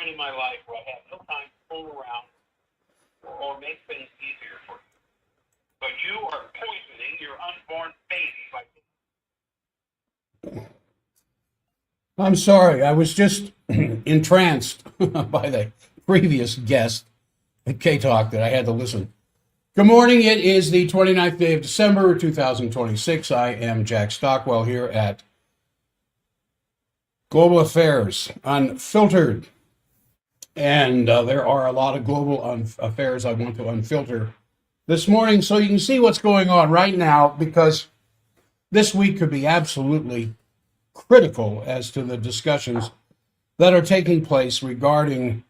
point in my life where I have no time to fool around or make things easier for you. But you are poisoning your unborn baby by. I'm sorry, I was just entranced by the previous guest at K-Talk that I had to listen. Good morning, it is the 29th day of December, 2026. I am Jack Stockwell here at Global Affairs Unfiltered. And there are a lot of global affairs I want to unfilter this morning so you can see what's going on right now, because this week could be absolutely critical as to the discussions that are taking place regarding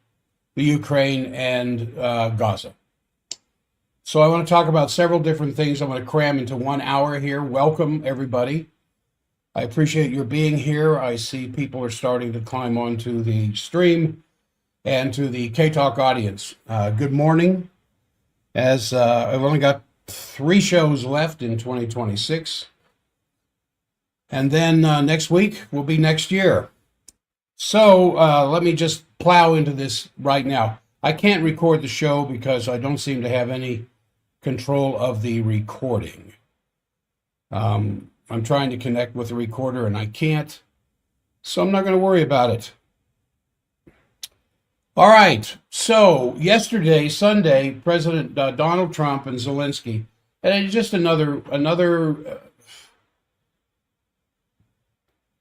the Ukraine and Gaza. So I want to talk about several different things. I'm going to cram into 1 hour here. Welcome, everybody. I appreciate your being here. I see people are starting to climb onto the stream and to the K-Talk audience. Good morning. As I've only got 3 shows left in 2026. And then next week will be next year. So let me just plow into this right now. I can't record the show because I don't seem to have any control of the recording. I'm trying to connect with the recorder and I can't. So I'm not going to worry about it. All right. So yesterday, Sunday, President Donald Trump and Zelensky, and just another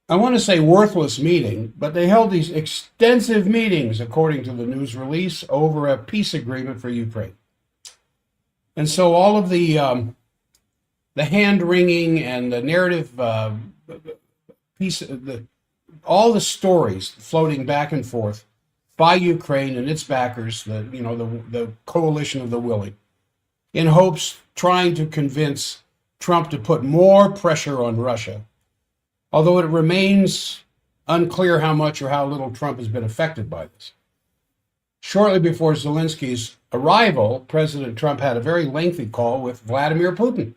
I want to say worthless meeting, but they held these extensive meetings, according to the news release, over a peace agreement for Ukraine. And so all of the hand-wringing and the narrative all the stories floating back and forth by Ukraine and its backers, the coalition of the willing, in hopes trying to convince Trump to put more pressure on Russia. Although it remains unclear how much or how little Trump has been affected by this. Shortly before Zelensky's arrival, President Trump had a very lengthy call with Vladimir Putin.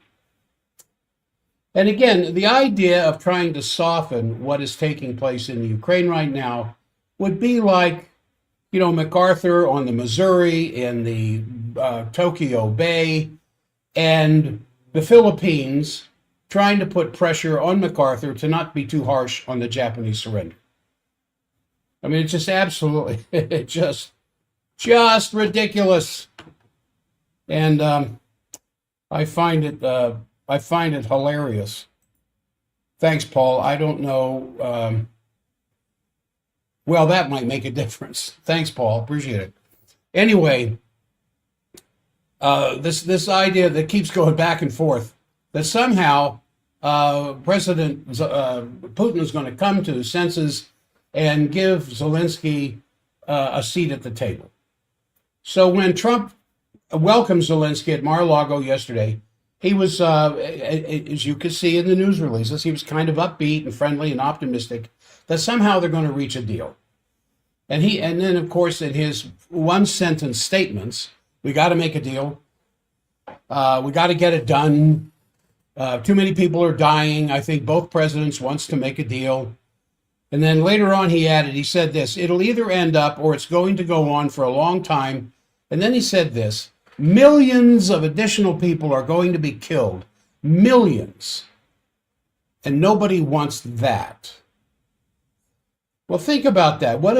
And again, the idea of trying to soften what is taking place in the Ukraine right now would be like, MacArthur on the Missouri in the Tokyo Bay and the Philippines trying to put pressure on MacArthur to not be too harsh on the Japanese surrender. I mean, it's just absolutely, just ridiculous. And I find it hilarious. Thanks, Paul. I don't know. Well, that might make a difference. Thanks, Paul. Appreciate it. Anyway, this idea that keeps going back and forth, that somehow President Putin is going to come to his senses and give Zelensky a seat at the table. So when Trump welcomed Zelensky at Mar-a-Lago yesterday, he was, as you could see in the news releases, he was kind of upbeat and friendly and optimistic that somehow they're going to reach a deal. And then, of course, in his one-sentence statements, we got to make a deal. We got to get it done. Too many people are dying. I think both presidents wants to make a deal. And then later on he said this, it'll either end up or it's going to go on for a long time. And then he said this, millions of additional people are going to be killed. Millions. And nobody wants that. Well, think about that. What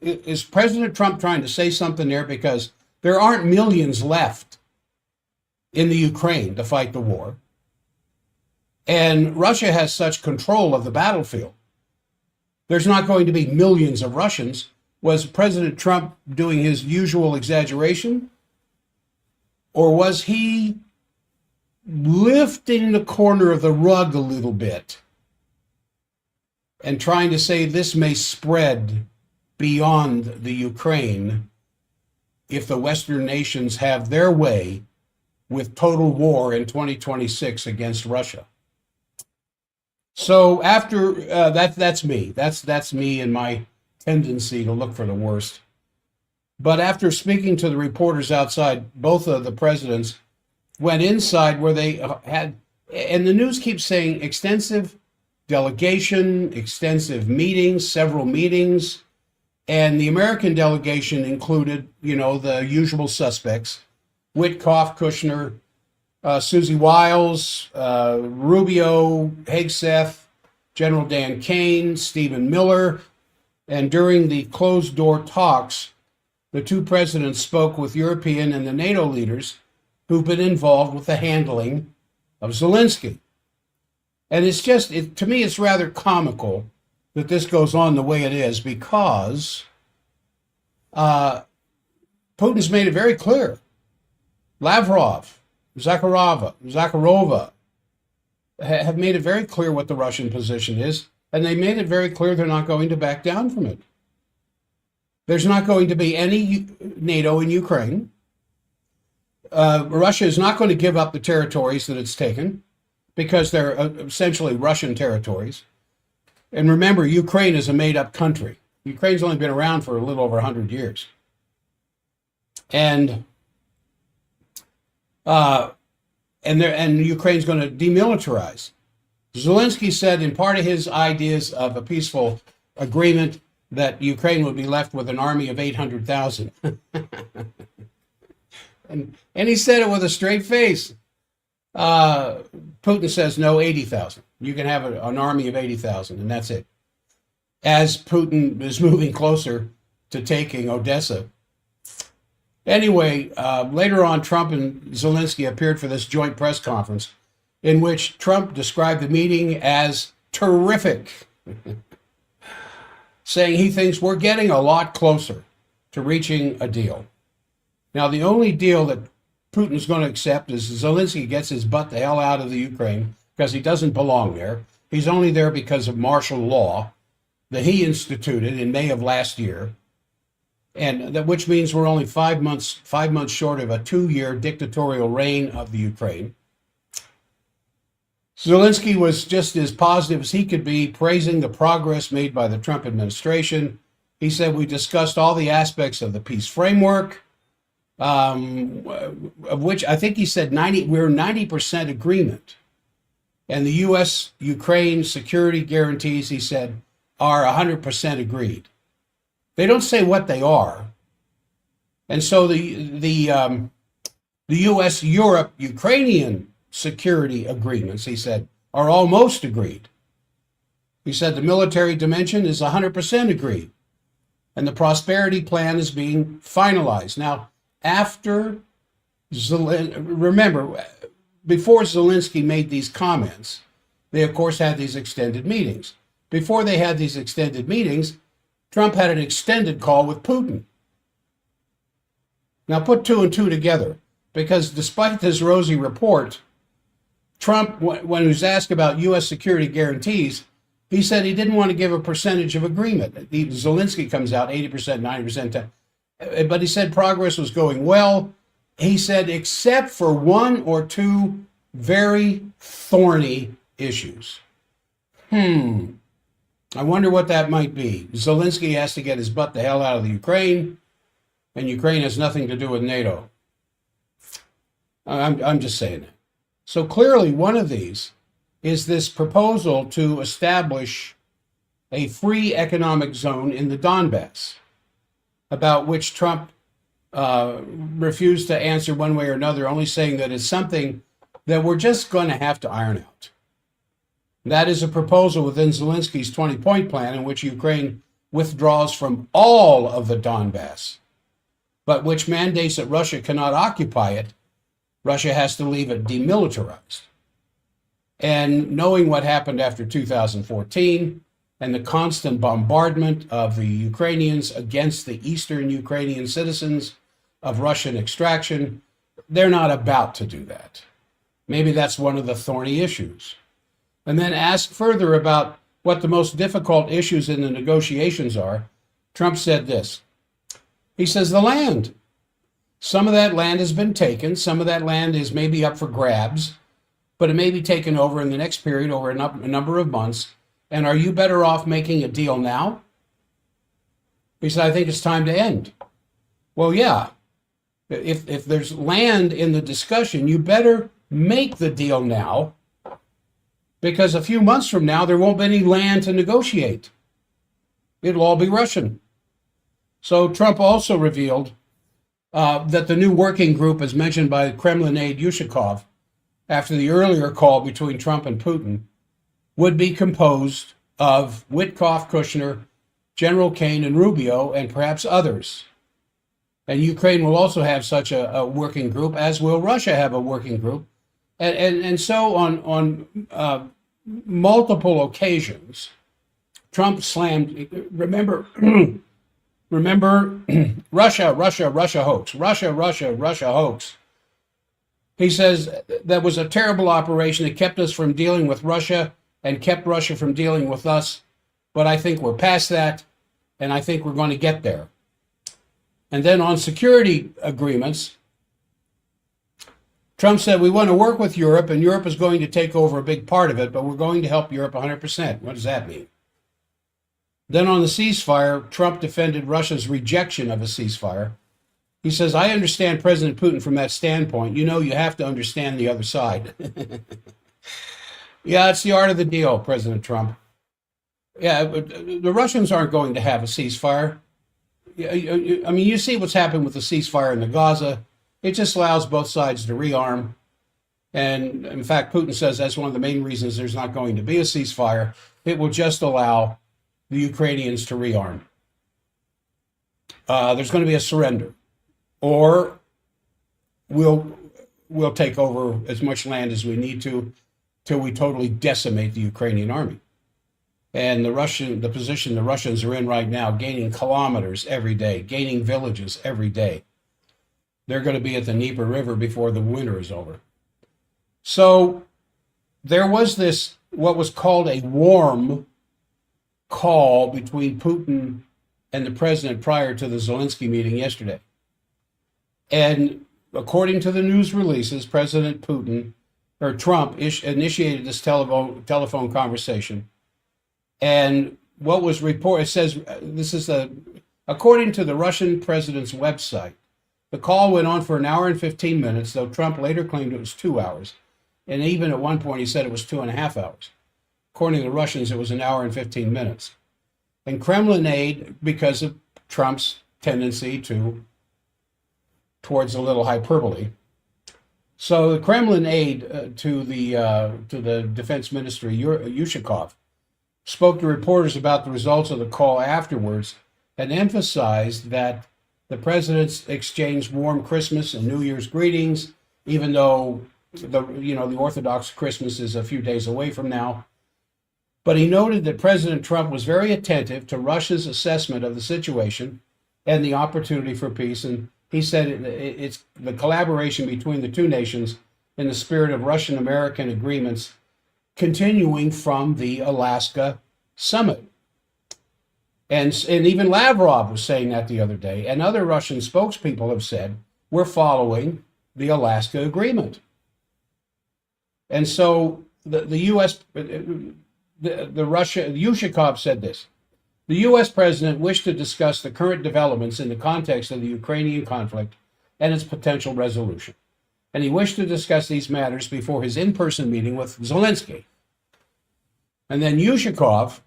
is President Trump trying to say something there? Because there aren't millions left in the Ukraine to fight the war. And Russia has such control of the battlefield. There's not going to be millions of Russians. Was President Trump doing his usual exaggeration? Or was he lifting the corner of the rug a little bit and trying to say this may spread beyond the Ukraine if the Western nations have their way with total war in 2026 against Russia? So after that's me. That's me and my tendency to look for the worst. But after speaking to the reporters outside, both of the presidents went inside where they had, and the news keeps saying extensive delegation, extensive meetings, several meetings, And the American delegation included, the usual suspects: Witkoff, Kushner, Susie Wiles, Rubio, Hegseth, General Dan Kane, Stephen Miller. And during the closed-door talks, the two presidents spoke with European and the NATO leaders who've been involved with the handling of Zelensky. And to me, it's rather comical that this goes on the way it is, because Putin's made it very clear. Lavrov, Zakharova have made it very clear what the Russian position is, and they made it very clear they're not going to back down from it. There's not going to be any NATO in Ukraine. Russia is not going to give up the territories that it's taken, because they're essentially Russian territories. And remember, Ukraine is a made-up country. Ukraine's only been around for a little over 100 years. And Ukraine's going to demilitarize. Zelensky said in part of his ideas of a peaceful agreement that Ukraine would be left with an army of 800,000. and he said it with a straight face. Putin says, no, 80,000. You can have an army of 80,000, and that's it. As Putin is moving closer to taking Odessa. Anyway, later on, Trump and Zelensky appeared for this joint press conference in which Trump described the meeting as terrific, saying he thinks we're getting a lot closer to reaching a deal. Now, the only deal that Putin's going to accept is Zelensky gets his butt the hell out of the Ukraine, because he doesn't belong there. He's only there because of martial law that he instituted in May of last year, and which means we're only 5 months short of a 2-year dictatorial reign of the Ukraine. Zelensky was just as positive as he could be, praising the progress made by the Trump administration. He said, we discussed all the aspects of the peace framework, of which I think he said we're 90% agreement. And the U.S.-Ukraine security guarantees, he said, are 100% agreed. They don't say what they are. And so the U.S.-Europe-Ukrainian security agreements, he said, are almost agreed. He said the military dimension is 100% agreed. And the prosperity plan is being finalized. Now, remember, before Zelensky made these comments, they, of course, had these extended meetings. Before they had these extended meetings, Trump had an extended call with Putin. Now, put two and two together, because despite this rosy report, Trump, when he was asked about U.S. security guarantees, he said he didn't want to give a percentage of agreement. Zelensky comes out 80%, 90%. But he said progress was going well. He said, except for one or two very thorny issues. I wonder what that might be. Zelensky has to get his butt the hell out of the Ukraine, and Ukraine has nothing to do with NATO. I'm just saying that. So clearly one of these is this proposal to establish a free economic zone in the Donbass, about which Trump refused to answer one way or another, only saying that it's something that we're just going to have to iron out. That is a proposal within Zelensky's 20-point plan in which Ukraine withdraws from all of the Donbass, but which mandates that Russia cannot occupy it. Russia has to leave it demilitarized. And knowing what happened after 2014 and the constant bombardment of the Ukrainians against the Eastern Ukrainian citizens of Russian extraction, they're not about to do that. Maybe that's one of the thorny issues. And then asked further about what the most difficult issues in the negotiations are, Trump said this. He says, the land. Some of that land has been taken. Some of that land is maybe up for grabs, but it may be taken over in the next period, over a number of months. And are you better off making a deal now? He said, I think it's time to end. Well, yeah. If there's land in the discussion, you better make the deal now, because a few months from now, there won't be any land to negotiate. It'll all be Russian. So Trump also revealed that the new working group, as mentioned by Kremlin aide Yushakov, after the earlier call between Trump and Putin, would be composed of Witkoff, Kushner, General Kane, and Rubio, and perhaps others. And Ukraine will also have such a working group, as will Russia have a working group. And so on multiple occasions, Trump slammed, remember, Russia hoax, Russia hoax. He says that was a terrible operation. It kept us from dealing with Russia and kept Russia from dealing with us. But I think we're past that, and I think we're going to get there. And then on security agreements, Trump said we want to work with Europe, and Europe is going to take over a big part of it, but we're going to help Europe 100%. What does that mean? Then on the ceasefire, Trump defended Russia's rejection of a ceasefire. He says, I understand President Putin from that standpoint. You know, you have to understand the other side. Yeah, it's the art of the deal, President Trump. Yeah, the Russians aren't going to have a ceasefire. I mean, you see what's happened with the ceasefire in the Gaza. It just allows both sides to rearm. And in fact, Putin says that's one of the main reasons there's not going to be a ceasefire. It will just allow the Ukrainians to rearm. There's going to be a surrender, or we'll take over as much land as we need to till we totally decimate the Ukrainian army. And the position the Russians are in right now, gaining kilometers every day, gaining villages every day. They're going to be at the Dnieper River before the winter is over. So there was this, what was called a warm call between Putin and the president prior to the Zelensky meeting yesterday. And according to the news releases, President Trump initiated this telephone conversation. And what was reported, it says, according to the Russian president's website, the call went on for an hour and 15 minutes, though Trump later claimed it was 2 hours. And even at one point, he said it was 2.5 hours. According to the Russians, it was an hour and 15 minutes. And Kremlin aide, because of Trump's tendency towards a little hyperbole. So the Kremlin aide to the defense ministry, Yushakov, spoke to reporters about the results of the call afterwards and emphasized that the presidents exchanged warm Christmas and New Year's greetings, even though the Orthodox Christmas is a few days away from now. But he noted that President Trump was very attentive to Russia's assessment of the situation and the opportunity for peace. And he said it's the collaboration between the two nations in the spirit of Russian-American agreements continuing from the Alaska summit. And even Lavrov was saying that the other day, and other Russian spokespeople have said, we're following the Alaska agreement. And so the U.S., Yushakov said this, the U.S. president wished to discuss the current developments in the context of the Ukrainian conflict and its potential resolution. And he wished to discuss these matters before his in-person meeting with Zelensky. And then Yushakov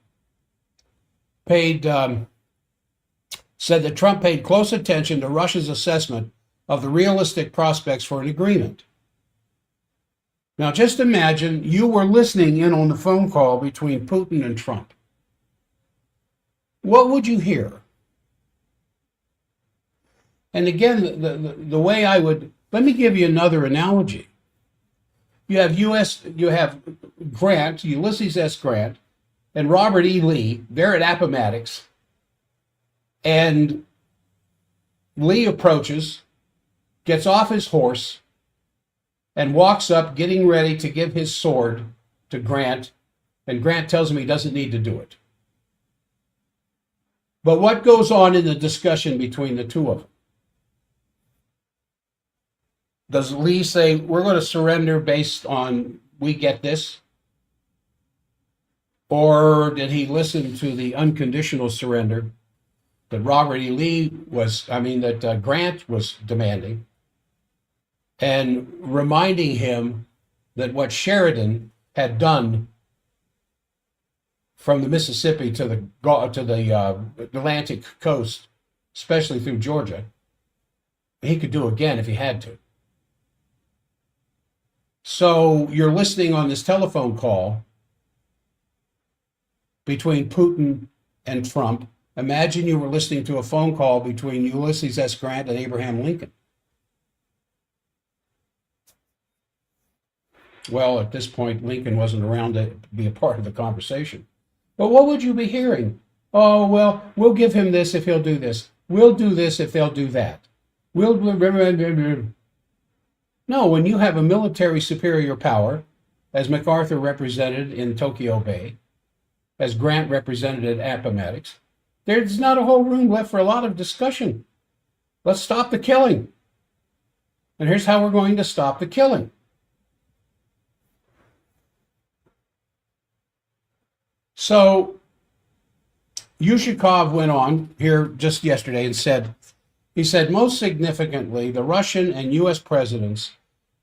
said that Trump paid close attention to Russia's assessment of the realistic prospects for an agreement. Now, just imagine you were listening in on the phone call between Putin and Trump. What would you hear? And again, the way I would, let me give you another analogy. You have Grant, Ulysses S. Grant, and Robert E. Lee. They're at Appomattox, and Lee approaches, gets off his horse, and walks up, getting ready to give his sword to Grant, and Grant tells him he doesn't need to do it. But what goes on in the discussion between the two of them? Does Lee say, we're going to surrender based on we get this? Or did he listen to the unconditional surrender that that Grant was demanding, and reminding him that what Sheridan had done from the Mississippi to the Atlantic coast especially through Georgia. He could do again if he had to. So you're listening on this telephone call between Putin and Trump. Imagine you were listening to a phone call between Ulysses S. Grant and Abraham Lincoln. Well, at this point, Lincoln wasn't around to be a part of the conversation. But what would you be hearing? Oh, well, we'll give him this if he'll do this. We'll do this if they'll do that. No, when you have a military superior power, as MacArthur represented in Tokyo Bay, as Grant represented at Appomattox, there's not a whole room left for a lot of discussion. Let's stop the killing. And here's how we're going to stop the killing. So Yushikov went on here just yesterday and said, most significantly, the Russian and U.S. presidents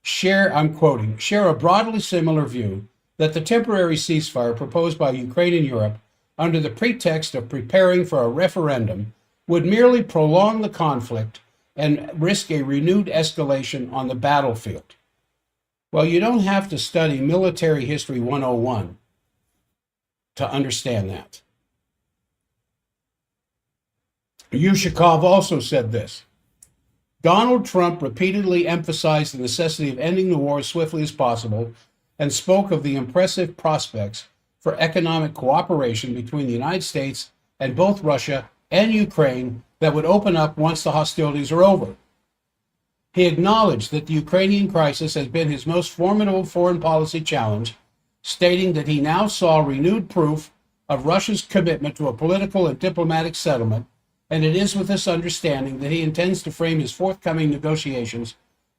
share, I'm quoting, share a broadly similar view that the temporary ceasefire proposed by Ukraine and Europe under the pretext of preparing for a referendum would merely prolong the conflict and risk a renewed escalation on the battlefield. Well, you don't have to study Military History 101 to understand that. Yushikov also said this. Donald Trump repeatedly emphasized the necessity of ending the war as swiftly as possible and spoke of the impressive prospects for economic cooperation between the United States and both Russia and Ukraine that would open up once the hostilities are over. He acknowledged that the Ukrainian crisis has been his most formidable foreign policy challenge, stating that he now saw renewed proof of Russia's commitment to a political and diplomatic settlement, and it is with this understanding that he intends to frame his forthcoming negotiations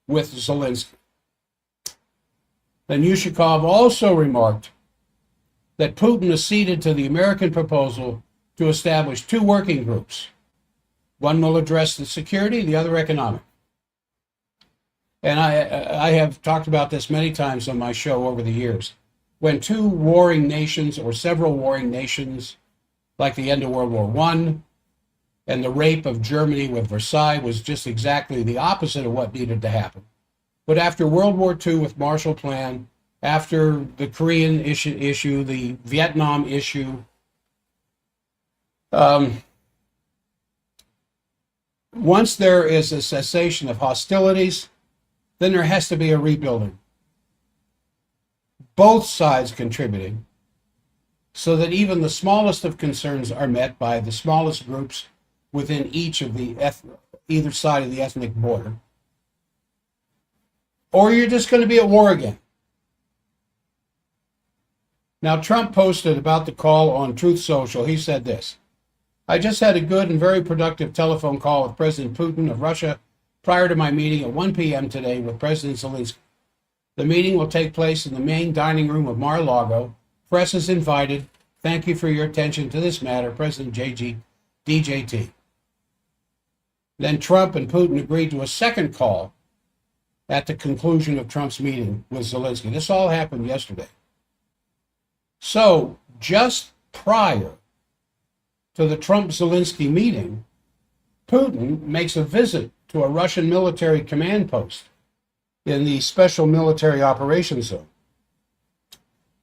with Zelensky. Then Yushikov also remarked that Putin acceded to the American proposal to establish two working groups. One will address the security, the other economic. And I have talked about this many times on my show over the years. When two warring nations or several warring nations, like the end of World War I and the rape of Germany with Versailles was just exactly the opposite of what needed to happen. But after World War II with Marshall Plan, after the Korean issue, the Vietnam issue, once there is a cessation of hostilities, then there has to be a rebuilding. Both sides contributing so that even the smallest of concerns are met by the smallest groups within each of the either side of the ethnic border. Or you're just going to be at war again. Now, Trump posted about the call on Truth Social. He said this: I just had a good and very productive telephone call with President Putin of Russia prior to my meeting at 1 p.m. today with President Zelensky. The meeting will take place in the main dining room of Mar-a-Lago. Press is invited. Thank you for your attention to this matter, President DJT. Then Trump and Putin agreed to a second call at the conclusion of Trump's meeting with Zelensky. This all happened yesterday. So, just prior to the Trump-Zelensky meeting, Putin makes a visit to a Russian military command post in the Special Military Operations Zone,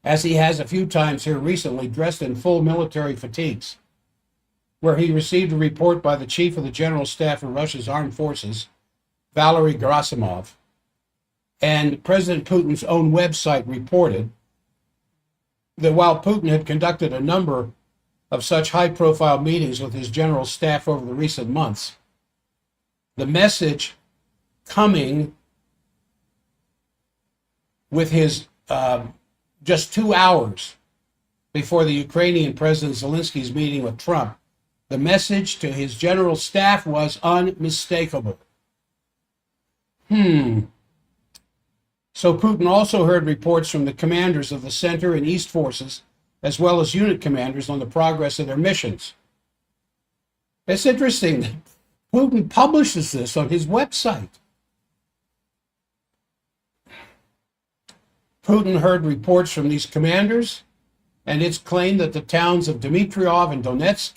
as he has a few times here recently, dressed in full military fatigues, where he received a report by the Chief of the General Staff of Russia's Armed Forces, Valery Gerasimov, and President Putin's own website reported that while Putin had conducted a number of such high-profile meetings with his general staff over the recent months, the message coming with his just 2 hours before the Ukrainian President Zelensky's meeting with Trump, the message to his general staff was unmistakable. So Putin also heard reports from the commanders of the Center and East Forces, as well as unit commanders, on the progress of their missions. It's interesting that Putin publishes this on his website. Putin heard reports from these commanders, and it's claimed that the towns of Dmitrov and Donetsk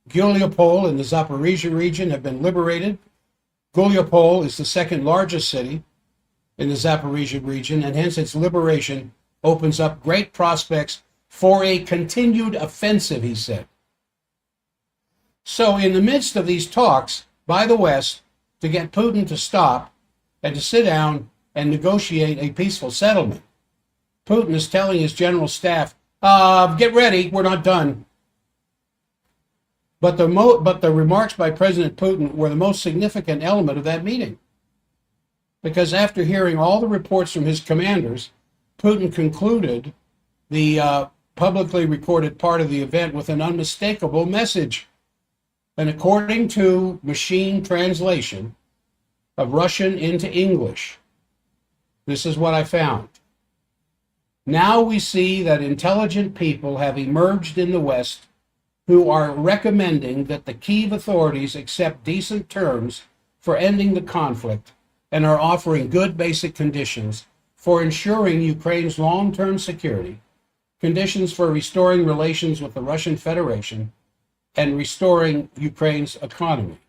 Gulyaspol in the Zaporizhia region have been liberated. Gulyaspol is the second largest city in the Zaporizhia region, and hence its liberation opens up great prospects for a continued offensive, he said. So in the midst of these talks by the West to get Putin to stop and to sit down and negotiate a peaceful settlement, Putin is telling his general staff, get ready, we're not done. But the remarks by President Putin were the most significant element of that meeting. Because after hearing all the reports from his commanders, Putin concluded the publicly recorded part of the event with an unmistakable message. And according to machine translation of Russian into English, this is what I found. Now we see that intelligent people have emerged in the West who are recommending that the Kyiv authorities accept decent terms for ending the conflict and are offering good basic conditions for ensuring Ukraine's long-term security, conditions for restoring relations with the Russian Federation, and restoring Ukraine's economy.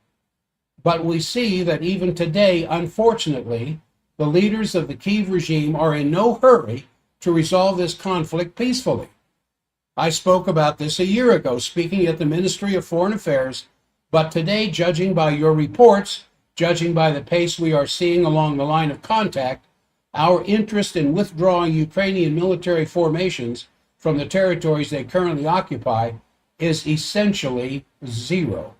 But we see that even today, unfortunately, the leaders of the Kyiv regime are in no hurry to resolve this conflict peacefully. I spoke about this a year ago, speaking at the Ministry of Foreign Affairs, but today, judging by your reports, judging by the pace we are seeing along the line of contact, our interest in withdrawing Ukrainian military formations from the territories they currently occupy is essentially zero.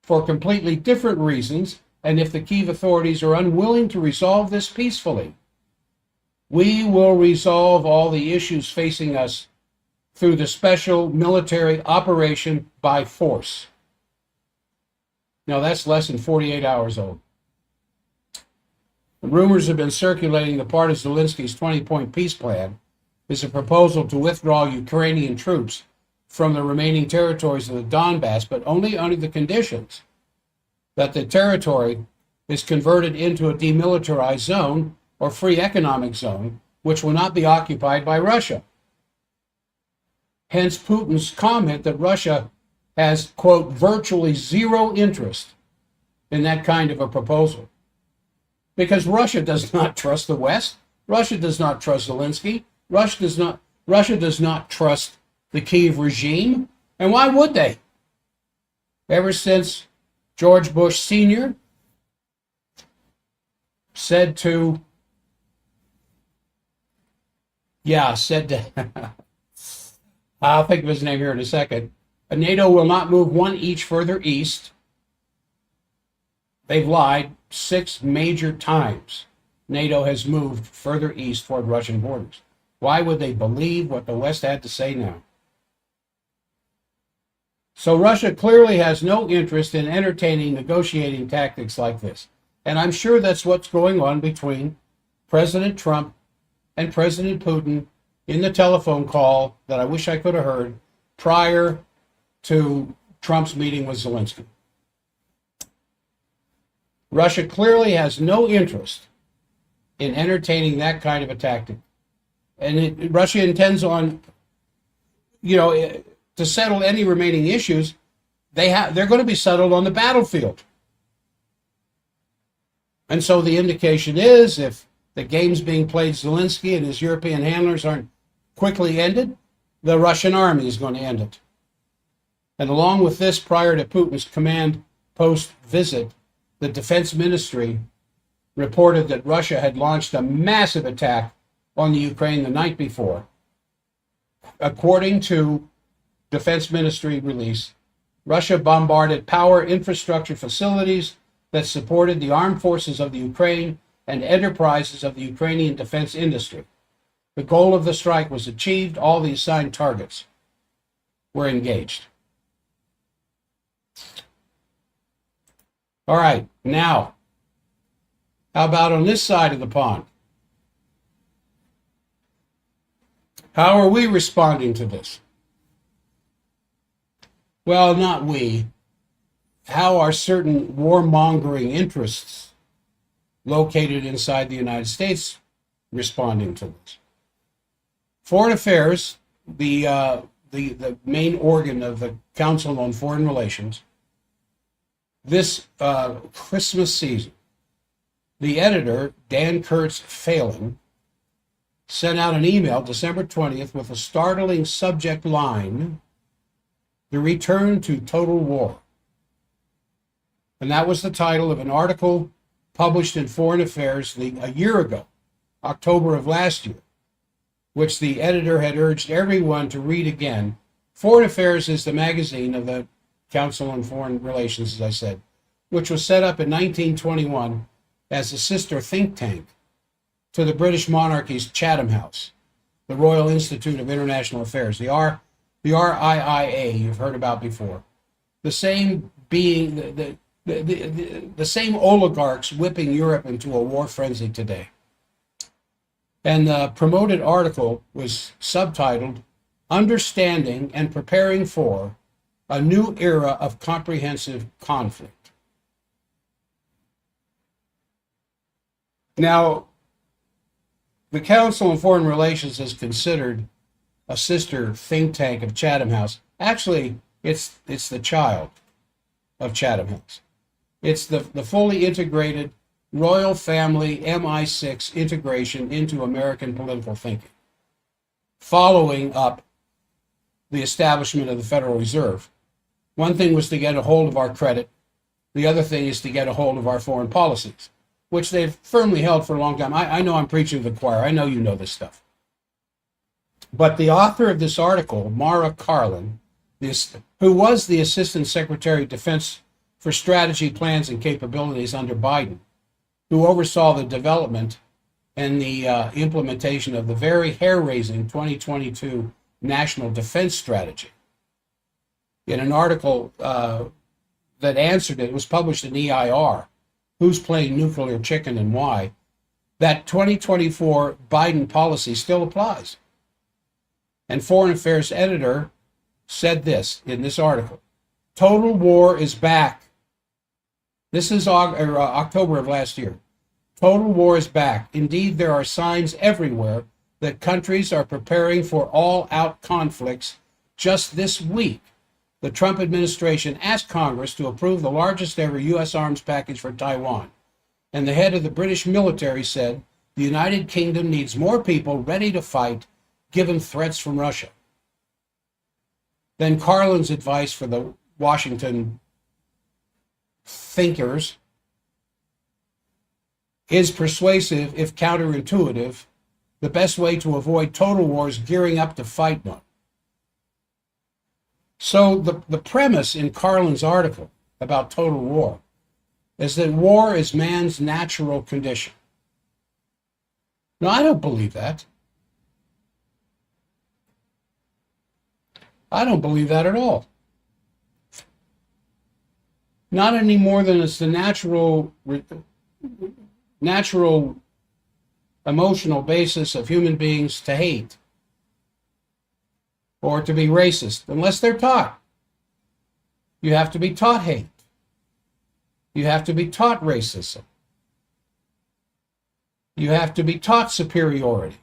For completely different reasons, and if the Kyiv authorities are unwilling to resolve this peacefully, we will resolve all the issues facing us through the special military operation by force. Now, that's less than 48 hours old. The rumors have been circulating that part of Zelensky's 20-point peace plan is a proposal to withdraw Ukrainian troops from the remaining territories of the Donbass, but only under the conditions that the territory is converted into a demilitarized zone or free economic zone, which will not be occupied by Russia. Hence Putin's comment that Russia has, quote, virtually zero interest in that kind of a proposal. Because Russia does not trust the West. Russia does not trust Zelensky. Russia does not trust the Kyiv regime. And why would they? Ever since George Bush Sr. said to I'll think of his name here in a second. NATO will not move 1 inch further east. They've lied 6 major times. NATO has moved further east toward Russian borders. Why would they believe what the West had to say now? So Russia clearly has no interest in entertaining negotiating tactics like this. And I'm sure that's what's going on between President Trump and President Putin in the telephone call that I wish I could have heard prior to Trump's meeting with Zelensky. Russia clearly has no interest in entertaining that kind of a tactic. And Russia intends on, to settle any remaining issues, they're going to be settled on the battlefield. And so the indication is, if the games being played Zelensky and his European handlers aren't quickly ended, the Russian army is going to end it. And along with this, prior to Putin's command post visit, the defense ministry reported that Russia had launched a massive attack on the Ukraine the night before. According to defense ministry release, Russia bombarded power infrastructure facilities that supported the armed forces of the Ukraine and enterprises of the Ukrainian defense industry. The goal of the strike was achieved. All the assigned targets were engaged. All right, now, how about on this side of the pond? How are we responding to this? Well, not we. How are certain warmongering interests located inside the United States responding to this? Foreign Affairs, the main organ of the Council on Foreign Relations, this Christmas season, the editor, Dan Kurtz-Phelan, sent out an email December 20th with a startling subject line, "The Return to Total War." And that was the title of an article published in Foreign Affairs a year ago, October of last year, which the editor had urged everyone to read again. Foreign Affairs is the magazine of the Council on Foreign Relations, as I said, which was set up in 1921 as a sister think tank to the British monarchy's Chatham House, the Royal Institute of International Affairs, the RIIA you've heard about before. The same being the same oligarchs whipping Europe into a war frenzy today. And the promoted article was subtitled, "Understanding and Preparing for a New Era of Comprehensive Conflict." Now, the Council on Foreign Relations is considered a sister think tank of Chatham House. Actually, it's the child of Chatham House. It's the fully integrated royal family MI6 integration into American political thinking, following up the establishment of the Federal Reserve. One thing was to get a hold of our credit. The other thing is to get a hold of our foreign policies, which they've firmly held for a long time. I know I'm preaching to the choir. I know you know this stuff. But the author of this article, Mara Karlin, who was the Assistant Secretary of Defense for Strategy, Plans, and Capabilities under Biden, who oversaw the development and the implementation of the very hair-raising 2022 National Defense Strategy. In an article that answered it was published in EIR, Who's Playing Nuclear Chicken and Why, that 2024 Biden policy still applies. And Foreign Affairs editor said this in this article: "Total war is back." This is October of last year. "Total war is back. Indeed, there are signs everywhere that countries are preparing for all-out conflicts. Just this week, the Trump administration asked Congress to approve the largest ever U.S. arms package for Taiwan. And the head of the British military said the United Kingdom needs more people ready to fight given threats from Russia." Then Carlin's advice for the Washington thinkers is persuasive if counterintuitive. The best way to avoid total war is gearing up to fight one. So the premise in Carlin's article about total war is that war is man's natural condition. No, I don't believe that. I don't believe that at all. Not any more than it's the natural emotional basis of human beings to hate or to be racist, unless they're taught. You have to be taught hate. You have to be taught racism. You have to be taught superiority.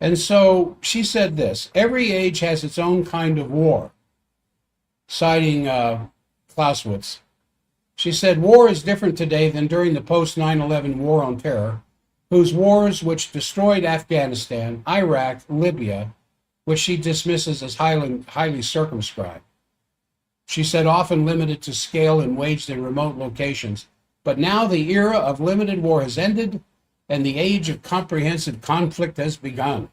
And so she said this: "Every age has its own kind of war," citing Clausewitz. She said, "War is different today than during the post-9/11 war on terror, whose wars which destroyed Afghanistan, Iraq, Libya, which she dismisses as highly circumscribed. She said often limited to scale and waged in remote locations. But now the era of limited war has ended and the age of comprehensive conflict has begun.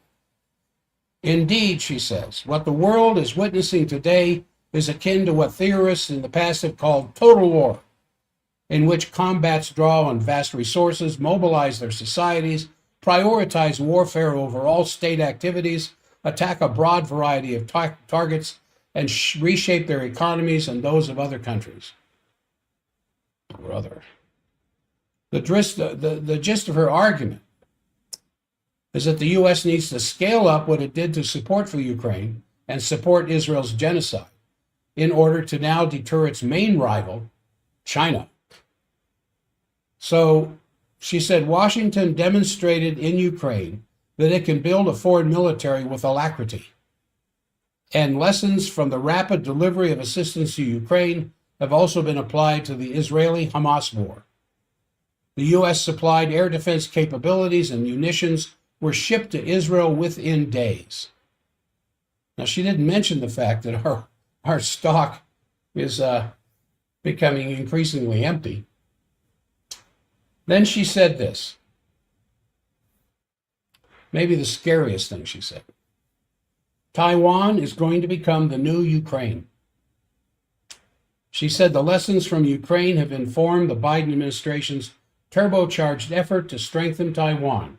Indeed," she says, "what the world is witnessing today is akin to what theorists in the past have called total war, in which combats draw on vast resources, mobilize their societies, prioritize warfare over all state activities, attack a broad variety of targets, and reshape their economies and those of other countries." Brother. The gist of her argument is that the U.S. needs to scale up what it did to support for Ukraine and support Israel's genocide in order to now deter its main rival, China. So she said Washington demonstrated in Ukraine that it can build a foreign military with alacrity. And lessons from the rapid delivery of assistance to Ukraine have also been applied to the Israeli-Hamas war. The U.S. supplied air defense capabilities and munitions were shipped to Israel within days. Now, she didn't mention the fact that our stock is becoming increasingly empty. Then she said this, maybe the scariest thing she said. Taiwan is going to become the new Ukraine. She said the lessons from Ukraine have informed the Biden administration's turbocharged effort to strengthen Taiwan.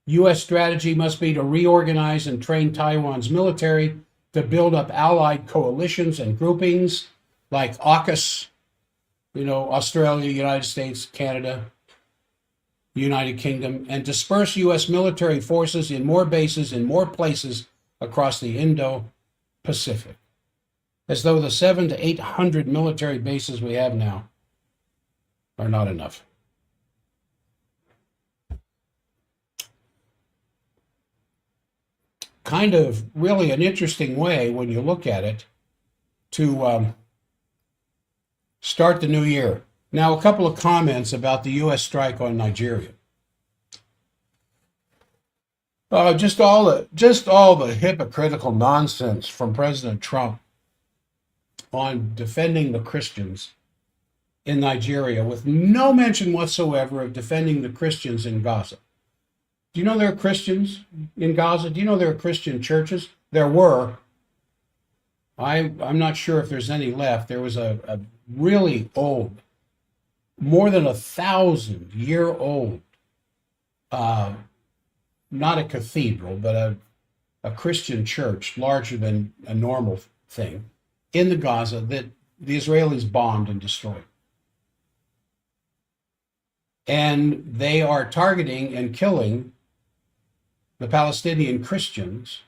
U.S. strategy must be to reorganize and train Taiwan's military to build up allied coalitions and groupings like AUKUS, Australia, United States, Canada, United Kingdom, and disperse U.S. military forces in more bases in more places across the Indo-Pacific, as though the 700 to 800 military bases we have now are not enough. Kind of really an interesting way, when you look at it, to start the new year. Now, a couple of comments about the U.S. strike on Nigeria. Just all the hypocritical nonsense from President Trump on defending the Christians in Nigeria, with no mention whatsoever of defending the Christians in Gaza. Do you know there are Christians in Gaza? Do you know there are Christian churches? There were. I'm not sure if there's any left. There was a really old, more than 1,000-year-old, not a cathedral, but a Christian church, larger than a normal thing, in the Gaza that the Israelis bombed and destroyed. And they are targeting and killing the Palestinian Christians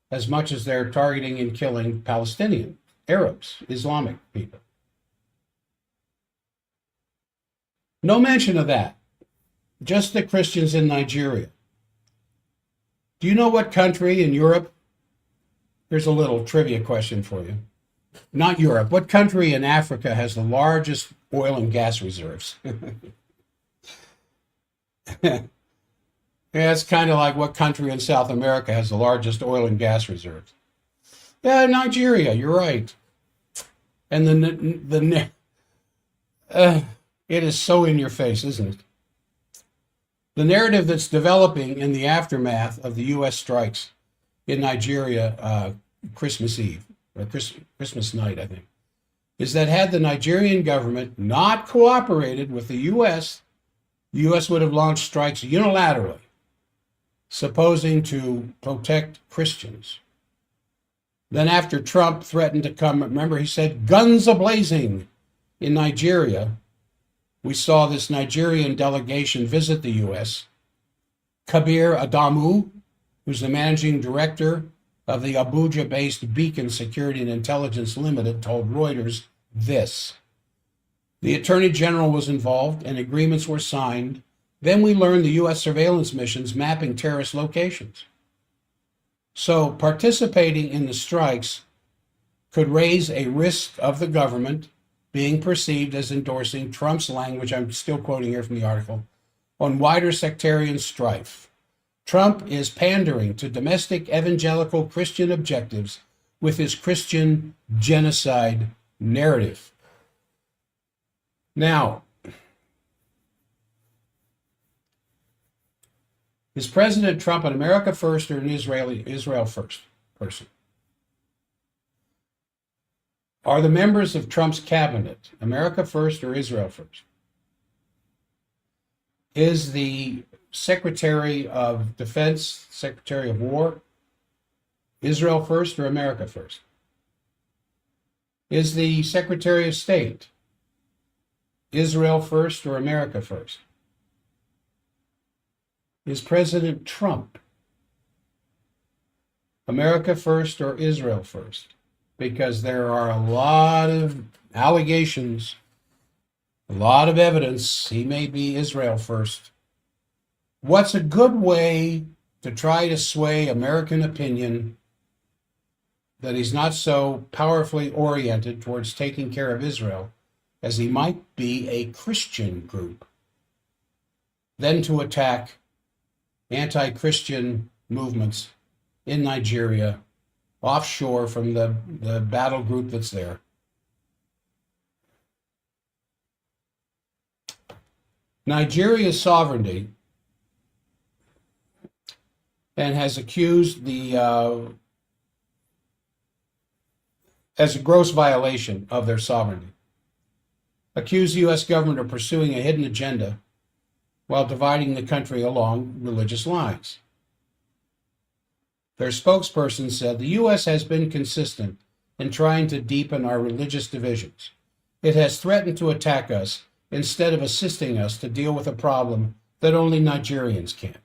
as much as they're targeting and killing Palestinian Arabs, Islamic people. No mention of that. Just the Christians in Nigeria. Do you know what country in Europe? Here's a little trivia question for you. Not Europe. What country in Africa has the largest oil and gas reserves? Yeah, it's kind of like what country in South America has the largest oil and gas reserves. Yeah, Nigeria, you're right. And it is so in your face, isn't it? The narrative that's developing in the aftermath of the U.S. strikes in Nigeria Christmas Eve, or Christmas night, I think, is that had the Nigerian government not cooperated with the U.S. would have launched strikes unilaterally, supposing to protect Christians. Then after Trump threatened to come, remember he said, guns a-blazing in Nigeria, we saw this Nigerian delegation visit the U.S. Kabir Adamu, who's the managing director of the Abuja-based Beacon Security and Intelligence Limited, told Reuters this. The Attorney General was involved and agreements were signed. Then we learned the U.S. surveillance missions mapping terrorist locations. So participating in the strikes could raise a risk of the government being perceived as endorsing Trump's language, I'm still quoting here from the article, on wider sectarian strife. Trump is pandering to domestic evangelical Christian objectives with his Christian genocide narrative. Now, is President Trump an America first or an Israel first person? Are the members of Trump's cabinet America first or Israel first? Is the Secretary of Defense, Secretary of War, Israel first or America first? Is the Secretary of State Israel first or America first? Is President Trump America first or Israel first? Because there are a lot of allegations, a lot of evidence he may be Israel first. What's a good way to try to sway American opinion that he's not so powerfully oriented towards taking care of Israel as he might be a Christian group, then to attack anti-Christian movements in Nigeria, offshore from the battle group that's there. Nigeria's sovereignty, and has accused as a gross violation of their sovereignty, accused the U.S. government of pursuing a hidden agenda while dividing the country along religious lines. Their spokesperson said, "The U.S. has been consistent in trying to deepen our religious divisions. It has threatened to attack us instead of assisting us to deal with a problem that only Nigerians can."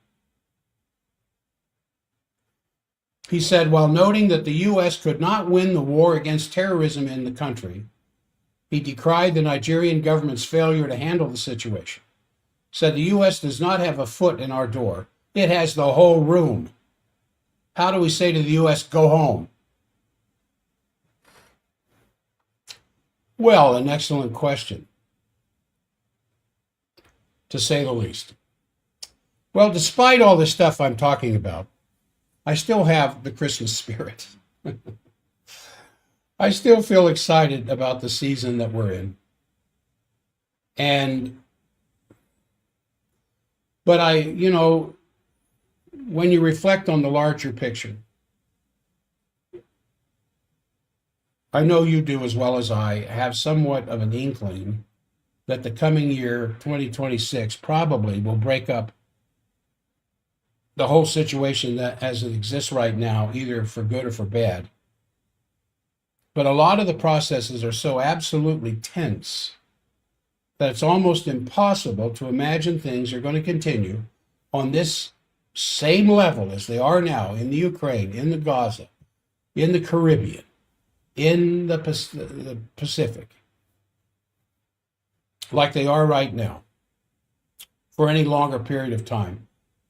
He said, while noting that the U.S. could not win the war against terrorism in the country, he decried the Nigerian government's failure to handle the situation. Said the U.S. does not have a foot in our door. It has the whole room. How do we say to the U.S., go home? Well, an excellent question, to say the least. Well, despite all this stuff I'm talking about, I still have the Christmas spirit. I still feel excited about the season that we're in. But when you reflect on the larger picture, I know you do as well as I have somewhat of an inkling that the coming year, 2026, probably will break up the whole situation that as it exists right now, either for good or for bad. But a lot of the processes are so absolutely tense that it's almost impossible to imagine things are going to continue on this same level as they are now in the Ukraine, in the Gaza, in the Caribbean, in the Pacific, like they are right now, for any longer period of time.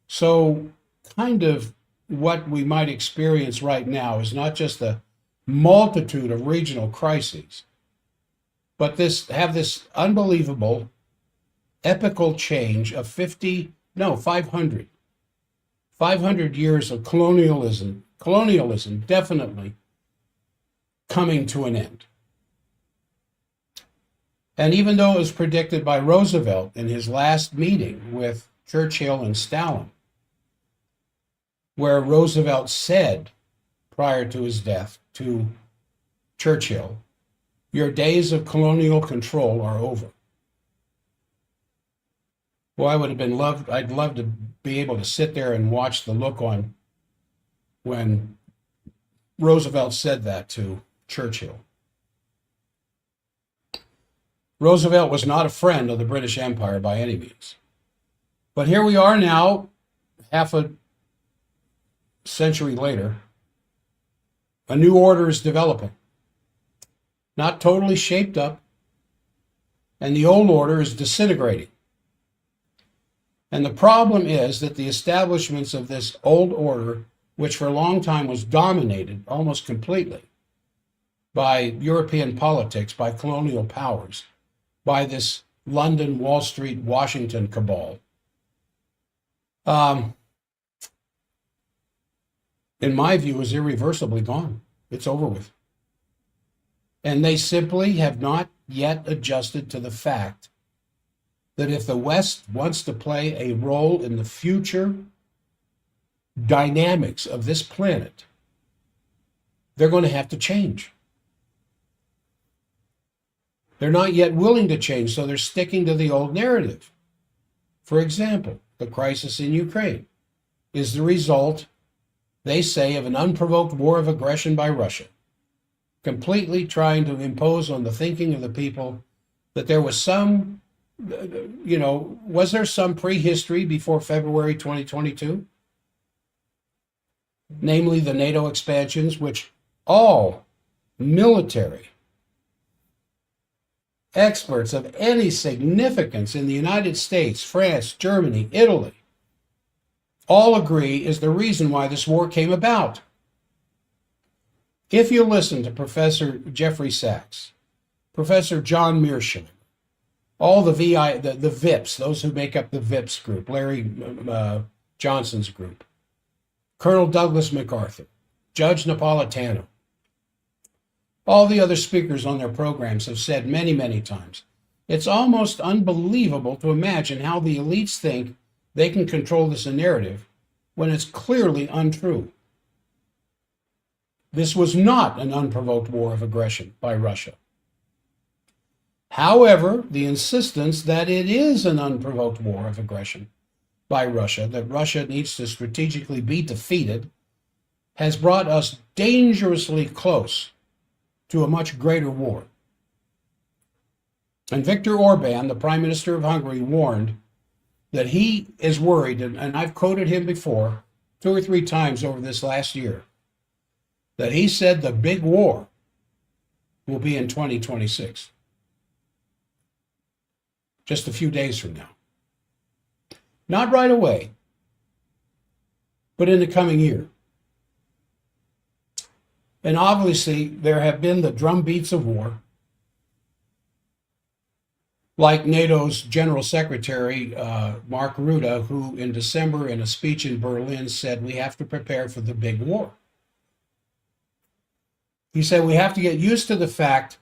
So kind of what we might experience right now is not just a multitude of regional crises, but this unbelievable epical change of 500 years of colonialism definitely coming to an end. And even though it was predicted by Roosevelt in his last meeting with Churchill and Stalin, where Roosevelt said prior to his death to Churchill, "Your days of colonial control are over." Well, I'd love to be able to sit there and watch the look on when Roosevelt said that to Churchill. Roosevelt was not a friend of the British Empire by any means. But here we are now, half a century later, a new order is developing. Not totally shaped up, and the old order is disintegrating. And the problem is that the establishments of this old order, which for a long time was dominated almost completely by European politics, by colonial powers, by this London, Wall Street, Washington cabal, in my view, is irreversibly gone. It's over with. And they simply have not yet adjusted to the fact that if the West wants to play a role in the future dynamics of this planet, they're going to have to change. They're not yet willing to change, so they're sticking to the old narrative. For example, the crisis in Ukraine is the result, they say, of an unprovoked war of aggression by Russia, completely trying to impose on the thinking of the people that there was some, was there some prehistory before February 2022? Namely the NATO expansions, which all military experts of any significance in the United States, France, Germany, Italy, all agree is the reason why this war came about. If you listen to Professor Jeffrey Sachs, Professor John Mearsheimer, all the VIPs, those who make up the VIPs group, Larry Johnson's group, Colonel Douglas MacArthur, Judge Napolitano, all the other speakers on their programs have said many, many times, it's almost unbelievable to imagine how the elites think they can control this narrative when it's clearly untrue. This was not an unprovoked war of aggression by Russia. However, the insistence that it is an unprovoked war of aggression by Russia, that Russia needs to strategically be defeated, has brought us dangerously close to a much greater war. And Viktor Orban, the Prime Minister of Hungary, warned that he is worried, and I've quoted him before 2 or 3 times over this last year, that he said the big war will be in 2026. Just a few days from now. Not right away, but in the coming year. And obviously, there have been the drumbeats of war, like NATO's General Secretary, Mark Rutte, who in December in a speech in Berlin said, we have to prepare for the big war. He said, we have to get used to the fact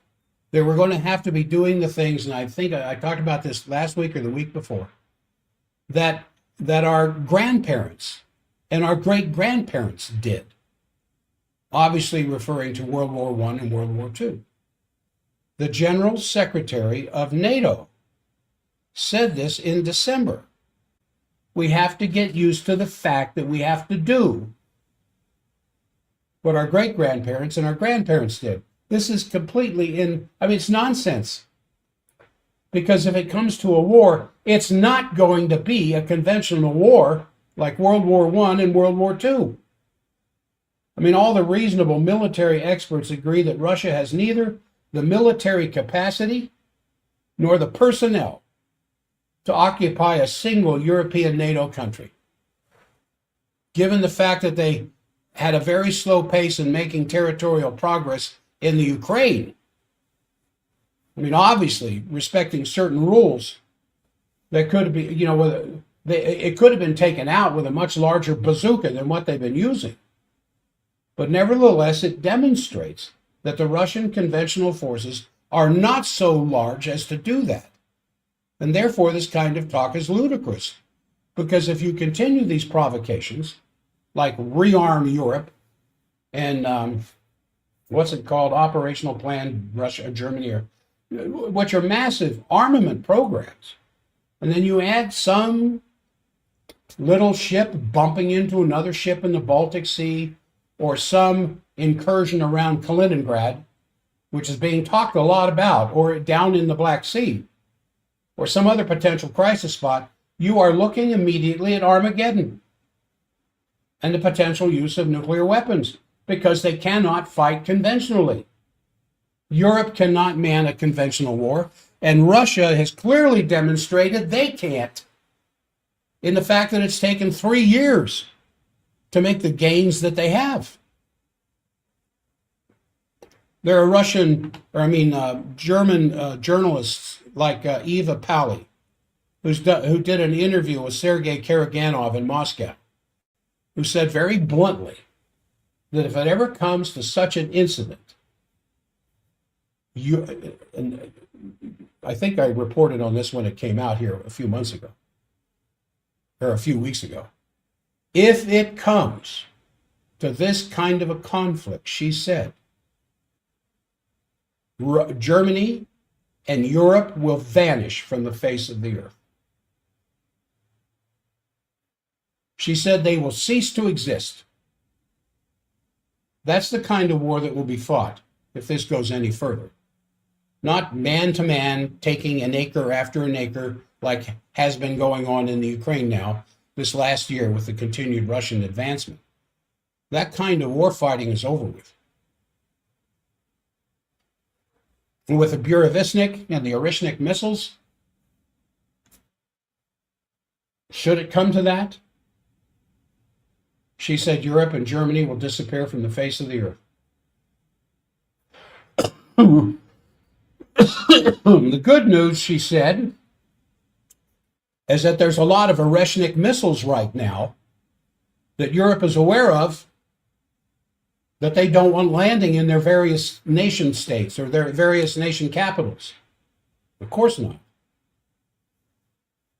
that we're going to have to be doing the things, and I think I talked about this last week or the week before, that our grandparents and our great-grandparents did, obviously referring to World War I and World War II. The General Secretary of NATO said this in December. We have to get used to the fact that we have to do what our great-grandparents and our grandparents did. This is completely it's nonsense. Because if it comes to a war, it's not going to be a conventional war like World War I and World War II. All the reasonable military experts agree that Russia has neither the military capacity nor the personnel to occupy a single European NATO country. Given the fact that they had a very slow pace in making territorial progress in the Ukraine, obviously respecting certain rules that could be, it could have been taken out with a much larger bazooka than what they've been using. But nevertheless, it demonstrates that the Russian conventional forces are not so large as to do that. And therefore, this kind of talk is ludicrous. Because if you continue these provocations, like rearm Europe and what's it called, Operational Plan Russia, Germany, which are massive armament programs, and then you add some little ship bumping into another ship in the Baltic Sea, or some incursion around Kaliningrad, which is being talked a lot about, or down in the Black Sea, or some other potential crisis spot, you are looking immediately at Armageddon and the potential use of nuclear weapons, because they cannot fight conventionally. Europe cannot man a conventional war, and Russia has clearly demonstrated they can't, in the fact that it's taken 3 years to make the gains that they have. There are German journalists like Eva Pally, who did an interview with Sergei Karaganov in Moscow, who said very bluntly that if it ever comes to such an incident, and I think I reported on this when it came out here a few months ago, or a few weeks ago. If it comes to this kind of a conflict, she said, Germany and Europe will vanish from the face of the earth. She said they will cease to exist. That's the kind of war that will be fought if this goes any further. Not man to man, taking an acre after an acre, like has been going on in the Ukraine now, this last year with the continued Russian advancement. That kind of war fighting is over with. And with the Burevestnik and the Orishnik missiles, should it come to that, she said Europe and Germany will disappear from the face of the earth. The good news, she said, is that there's a lot of Oreshnik missiles right now that Europe is aware of that they don't want landing in their various nation states or their various nation capitals. Of course not.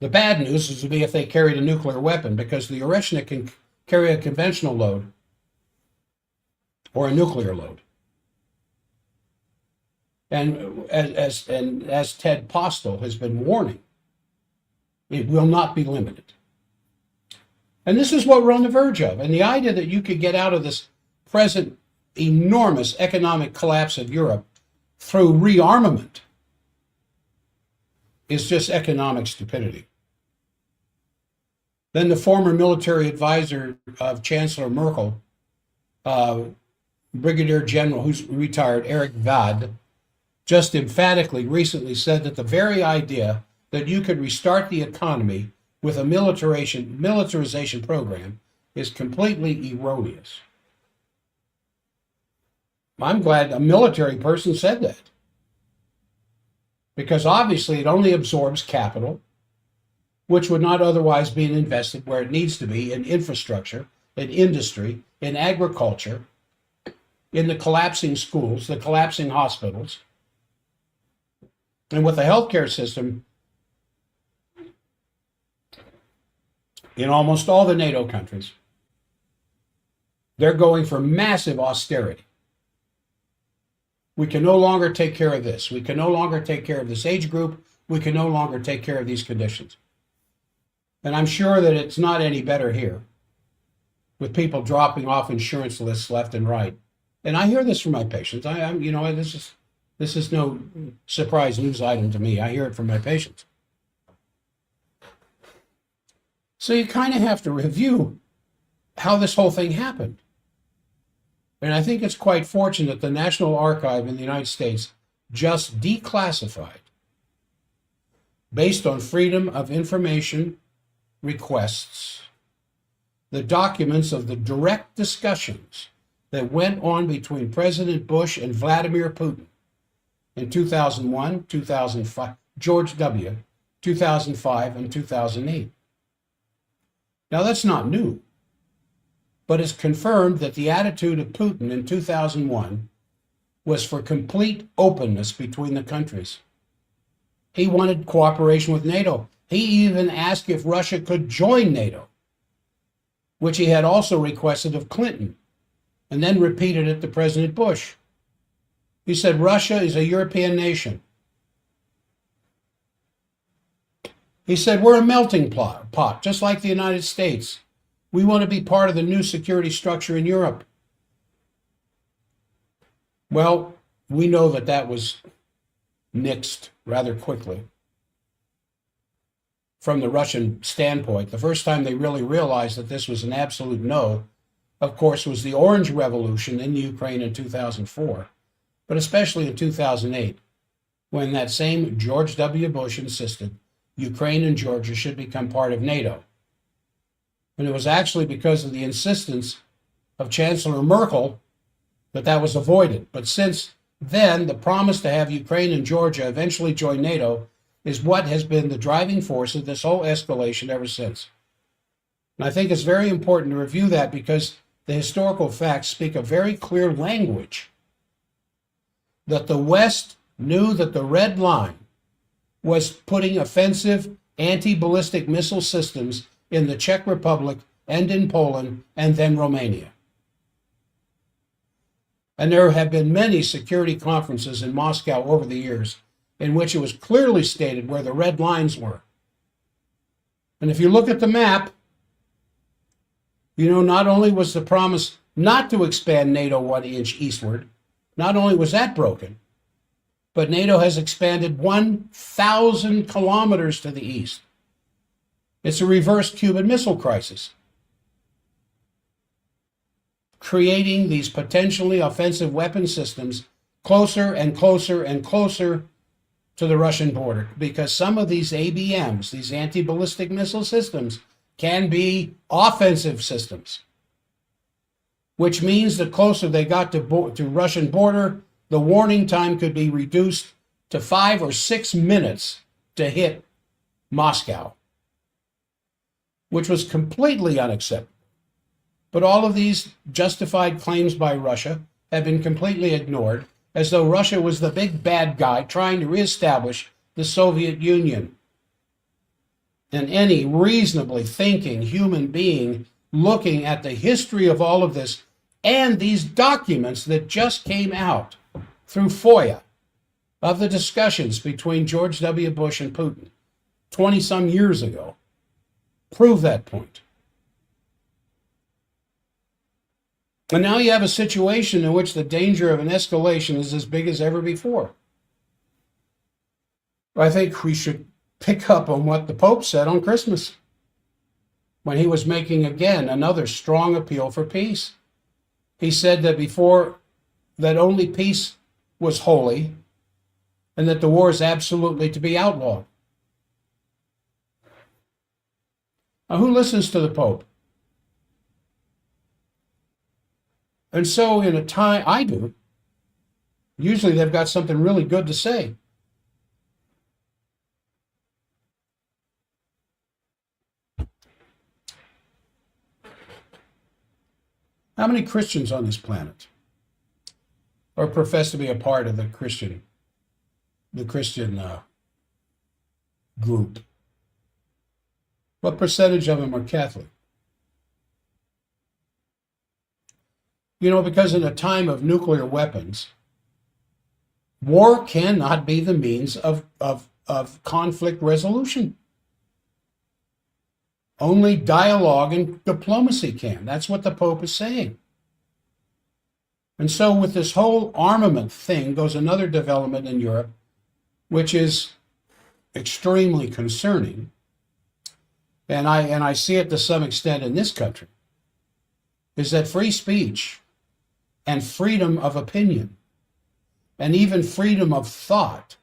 The bad news would be if they carried a nuclear weapon, because the Oreshnik can carry a conventional load or a nuclear load. And as Ted Postel has been warning, it will not be limited. And this is what we're on the verge of. And the idea that you could get out of this present enormous economic collapse of Europe through rearmament is just economic stupidity. Then the former military advisor of Chancellor Merkel, Brigadier General, who's retired, Eric Vade, just emphatically recently said that the very idea that you could restart the economy with a militarization program is completely erroneous. I'm glad a military person said that, because obviously it only absorbs capital, which would not otherwise be invested where it needs to be, in infrastructure, in industry, in agriculture, in the collapsing schools, the collapsing hospitals. And with the healthcare system, in almost all the NATO countries, they're going for massive austerity. We can no longer take care of this. We can no longer take care of this age group. We can no longer take care of these conditions. And I'm sure that it's not any better here, with people dropping off insurance lists left and right. And I hear this from my patients. This is no surprise news item to me. I hear it from my patients. So you kind of have to review how this whole thing happened. And I think it's quite fortunate the National Archive in the United States just declassified, based on Freedom of Information requests, the documents of the direct discussions that went on between President Bush and Vladimir Putin in 2001, 2005, George W., 2005, and 2008. Now, that's not new, but it's confirmed that the attitude of Putin in 2001 was for complete openness between the countries. He wanted cooperation with NATO. He even asked if Russia could join NATO, which he had also requested of Clinton, and then repeated it to President Bush. He said, Russia is a European nation. He said, we're a melting pot, just like the United States. We want to be part of the new security structure in Europe. Well, we know that that was nixed rather quickly. From the Russian standpoint, the first time they really realized that this was an absolute no, of course, was the Orange Revolution in Ukraine in 2004, but especially in 2008, when that same George W. Bush insisted Ukraine and Georgia should become part of NATO. And it was actually because of the insistence of Chancellor Merkel that that was avoided. But since then, the promise to have Ukraine and Georgia eventually join NATO is what has been the driving force of this whole escalation ever since. And I think it's very important to review that, because the historical facts speak a very clear language that the West knew that the red line was putting offensive anti-ballistic missile systems in the Czech Republic and in Poland and then Romania. And there have been many security conferences in Moscow over the years in which it was clearly stated where the red lines were. And if you look at the map, not only was the promise not to expand NATO 1 inch eastward, not only was that broken, but NATO has expanded 1,000 kilometers to the east. It's a reverse Cuban Missile Crisis, creating these potentially offensive weapon systems closer and closer and closer to the Russian border, because some of these ABMs, these anti-ballistic missile systems, can be offensive systems, which means the closer they got to Russian border, the warning time could be reduced to 5 or 6 minutes to hit Moscow, which was completely unacceptable. But all of these justified claims by Russia have been completely ignored, as though Russia was the big bad guy trying to reestablish the Soviet Union. And any reasonably thinking human being looking at the history of all of this and these documents that just came out through FOIA of the discussions between George W. Bush and Putin 20-some years ago prove that point. And now you have a situation in which the danger of an escalation is as big as ever before. I think we should pick up on what the Pope said on Christmas when he was making again another strong appeal for peace. He said that before that only peace was holy and that the war is absolutely to be outlawed. Now, who listens to the Pope? And so in a time, I do, usually they've got something really good to say. How many Christians on this planet or profess to be a part of the Christian group? What percentage of them are Catholic? You know, because in a time of nuclear weapons, war cannot be the means of conflict resolution. Only dialogue and diplomacy can. That's what the Pope is saying. And so with this whole armament thing goes another development in Europe, which is extremely concerning. And I see it to some extent in this country, is that free speech and freedom of opinion and even freedom of thought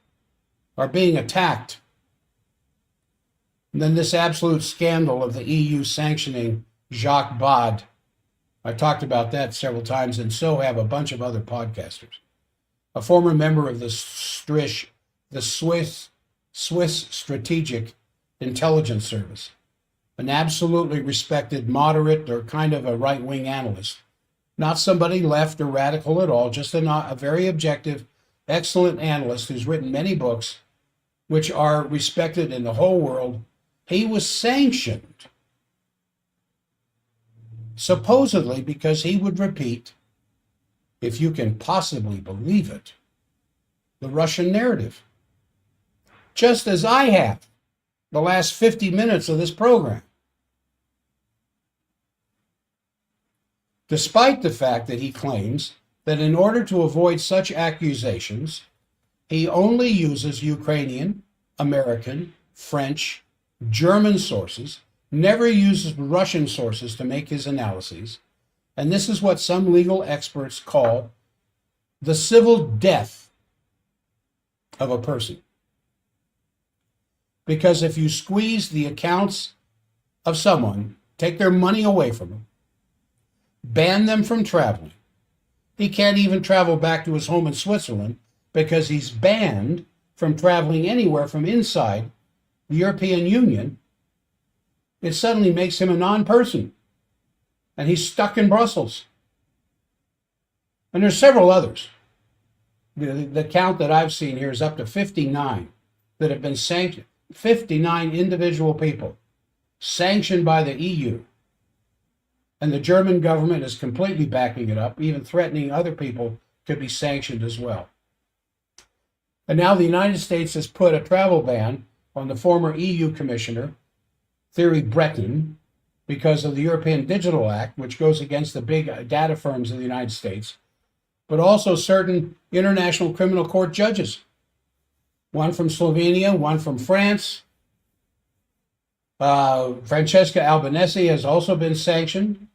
are being attacked. And then this absolute scandal of the EU sanctioning Jacques Bad. I talked about that several times, and so have a bunch of other podcasters. A former member of the Swiss Strategic Intelligence Service, an absolutely respected moderate or kind of a right-wing analyst, not somebody left or radical at all, just a very objective, excellent analyst who's written many books which are respected in the whole world. He was sanctioned, supposedly because he would repeat, if you can possibly believe it, the Russian narrative, just as I have the last 50 minutes of this program. Despite the fact that he claims that in order to avoid such accusations, he only uses Ukrainian, American, French, German sources, never uses Russian sources to make his analyses, and this is what some legal experts call the civil death of a person. Because if you squeeze the accounts of someone, take their money away from them, ban them from traveling, he can't even travel back to his home in Switzerland because he's banned from traveling anywhere from inside the European Union. It suddenly makes him a non-person, and he's stuck in Brussels. And there's several others. The count that I've seen here is up to 59 that have been sanctioned. 59 individual people sanctioned by the EU. And the German government is completely backing it up, even threatening other people to be sanctioned as well. And now the United States has put a travel ban on the former EU Commissioner, Thierry Breton, because of the European Digital Act, which goes against the big data firms of the United States, but also certain international criminal court judges. One from Slovenia, one from France. Francesca Albanese has also been sanctioned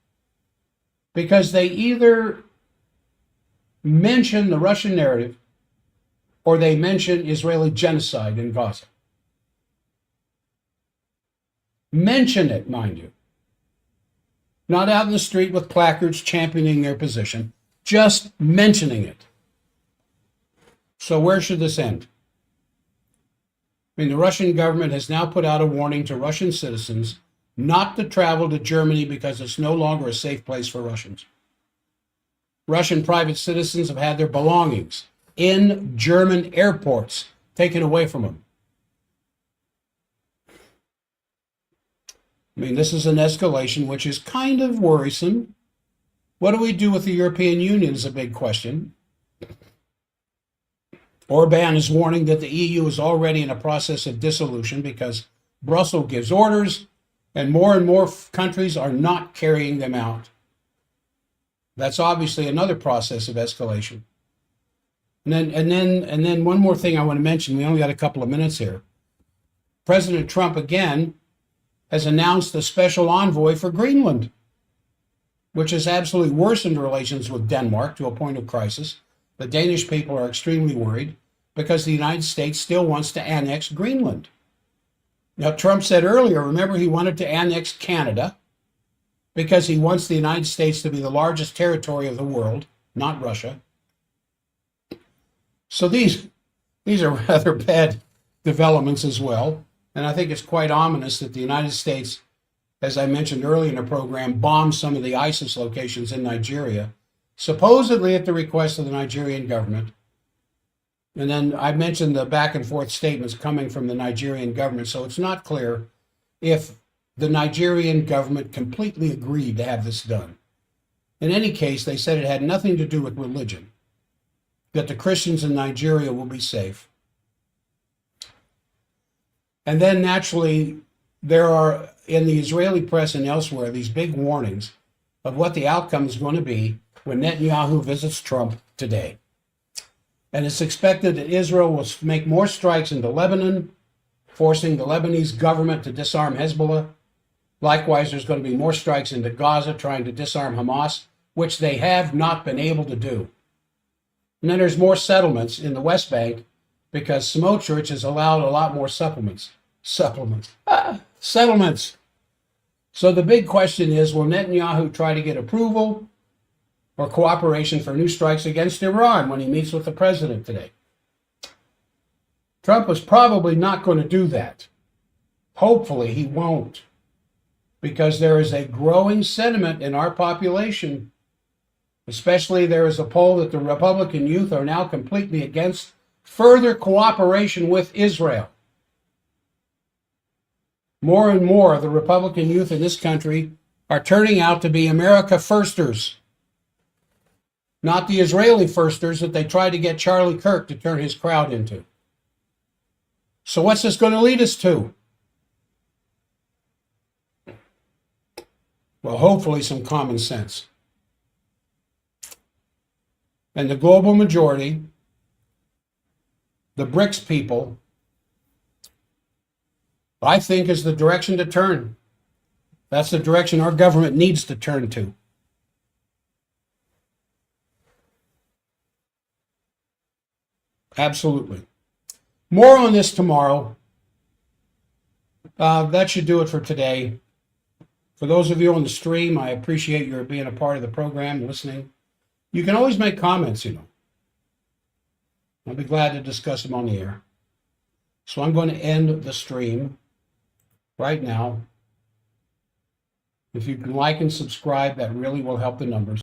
because they either mention the Russian narrative or they mention Israeli genocide in Gaza. Mention it, mind you. Not out in the street with placards championing their position, just mentioning it. So where should this end? I mean, the Russian government has now put out a warning to Russian citizens not to travel to Germany because it's no longer a safe place for Russians. Russian private citizens have had their belongings in German airports taken away from them. I mean, this is an escalation which is kind of worrisome. What do we do with the European Union is a big question. Orban is warning that the EU is already in a process of dissolution because Brussels gives orders and more countries are not carrying them out. That's obviously another process of escalation. And then one more thing I want to mention. We only got a couple of minutes here. President Trump again has announced a special envoy for Greenland, which has absolutely worsened relations with Denmark to a point of crisis. The Danish people are extremely worried because the United States still wants to annex Greenland. Now, Trump said earlier, remember, he wanted to annex Canada because he wants the United States to be the largest territory of the world, not Russia. So these are rather bad developments as well. And I think it's quite ominous that the United States, as I mentioned earlier in the program, bombed some of the ISIS locations in Nigeria, supposedly at the request of the Nigerian government. And then I mentioned the back and forth statements coming from the Nigerian government. So it's not clear if the Nigerian government completely agreed to have this done. In any case, they said it had nothing to do with religion, that the Christians in Nigeria will be safe. And then naturally, there are, in the Israeli press and elsewhere, these big warnings of what the outcome is going to be when Netanyahu visits Trump today. And it's expected that Israel will make more strikes into Lebanon, forcing the Lebanese government to disarm Hezbollah. Likewise, there's going to be more strikes into Gaza, trying to disarm Hamas, which they have not been able to do. And then there's more settlements in the West Bank because Smotrich has allowed a lot more settlements. Settlements. So the big question is, will Netanyahu try to get approval or cooperation for new strikes against Iran when he meets with the president today? Trump was probably not going to do that. Hopefully he won't, because there is a growing sentiment in our population. Especially, there is a poll that the Republican youth are now completely against further cooperation with Israel. More and more of the Republican youth in this country are turning out to be America firsters, not the Israeli firsters that they tried to get Charlie Kirk to turn his crowd into. So what's this going to lead us to? Well, hopefully some common sense. And the global majority, the BRICS people, I think is the direction to turn. That's the direction our government needs to turn to. Absolutely. More on this tomorrow. That should do it for today. For those of you on the stream, I appreciate your being a part of the program, listening. You can always make comments, I'll be glad to discuss them on the air. So I'm going to end the stream right now. If you can like and subscribe, that really will help the numbers.